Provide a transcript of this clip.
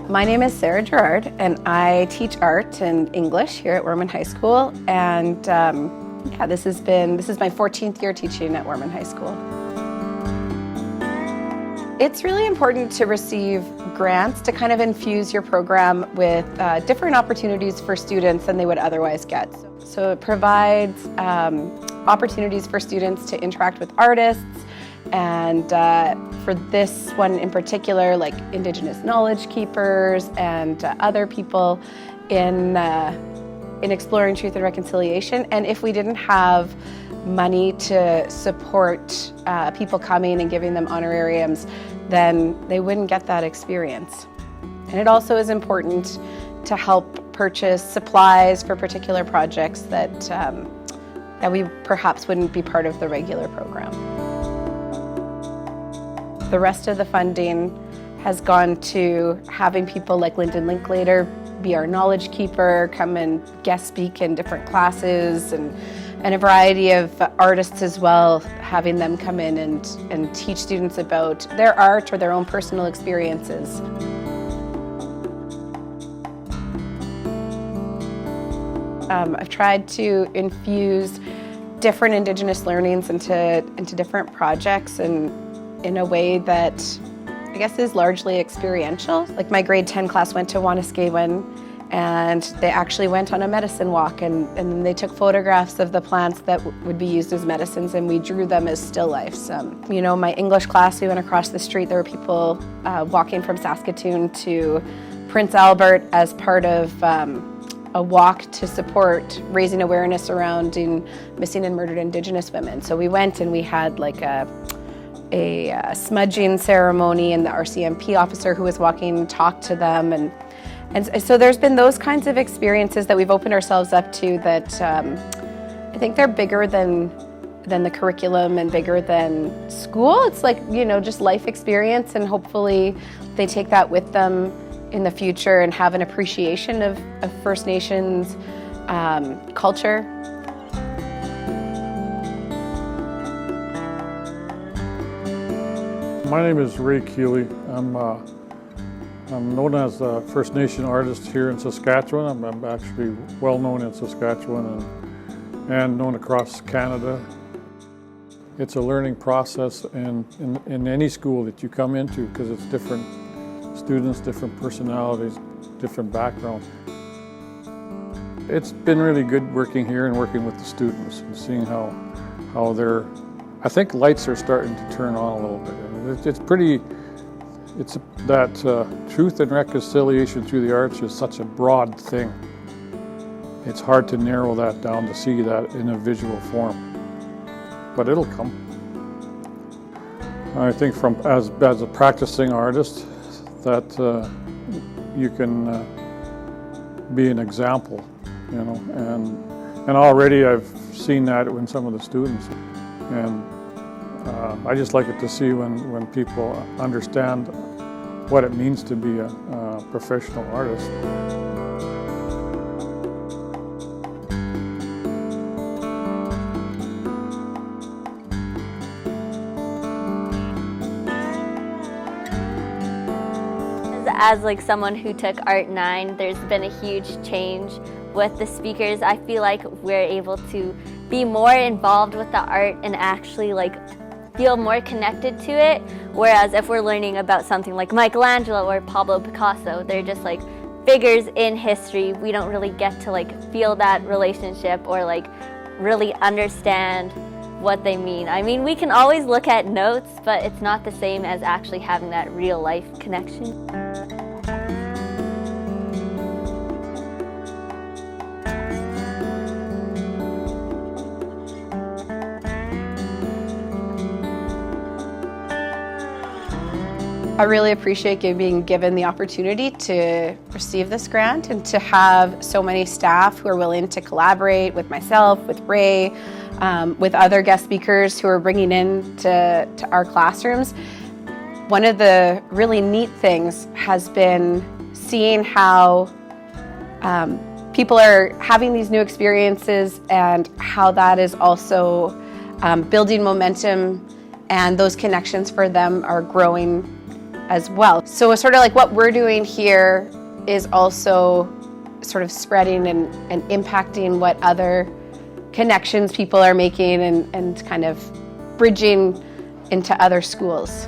My name is Sarah Gerard, and I teach art and English here at Ormond High School. And this is my 14th year teaching at Ormond High School. It's really important to receive grants to kind of infuse your program with different opportunities for students than they would otherwise get. So it provides opportunities for students to interact with artists, and for this one in particular, like Indigenous knowledge keepers and other people in exploring truth and reconciliation. And if we didn't have money to support people coming and giving them honorariums, then they wouldn't get that experience. And it also is important to help purchase supplies for particular projects that we perhaps wouldn't be part of the regular program. The rest of the funding has gone to having people like Lyndon Linklater be our knowledge keeper, come and guest speak in different classes, and a variety of artists as well, having them come in and teach students about their art or their own personal experiences. I've tried to infuse different Indigenous learnings into different projects and in a way that I guess is largely experiential. Like my grade 10 class went to Wanuskewin, and they actually went on a medicine walk, and they took photographs of the plants that would be used as medicines, and we drew them as still lifes. You know, my English class, we went across the street, there were people walking from Saskatoon to Prince Albert as part of a walk to support raising awareness around missing and murdered Indigenous women. So we went and we had like a smudging ceremony, and the RCMP officer who was walking talked to them, and so there's been those kinds of experiences that we've opened ourselves up to that I think they're bigger than the curriculum and bigger than school. It's like, you know, just life experience, and hopefully they take that with them in the future and have an appreciation of First Nations culture. My name is Ray Keeley. I'm known as a First Nation artist here in Saskatchewan. I'm actually well known in Saskatchewan and known across Canada. It's a learning process in any school that you come into, because it's different students, different personalities, different backgrounds. It's been really good working here and working with the students and seeing how they're, I think lights are starting to turn on a little bit. It's that truth and reconciliation through the arts is such a broad thing. It's hard to narrow that down to see that in a visual form, but it'll come. I think as a practicing artist that you can be an example, you know, and already I've seen that in some of the students, and I just like it to see when people understand what it means to be a professional artist. As like someone who took Art 9, there's been a huge change with the speakers. I feel like we're able to be more involved with the art and actually like feel more connected to it, whereas if we're learning about something like Michelangelo or Pablo Picasso, they're just like figures in history. We don't really get to like feel that relationship or like really understand what they mean. I mean, we can always look at notes, but it's not the same as actually having that real life connection. I really appreciate being given the opportunity to receive this grant and to have so many staff who are willing to collaborate with myself, with Ray, with other guest speakers who are bringing in to our classrooms. One of the really neat things has been seeing how people are having these new experiences and how that is also building momentum, and those connections for them are growing as well. So sort of like what we're doing here is also sort of spreading and impacting what other connections people are making and kind of bridging into other schools.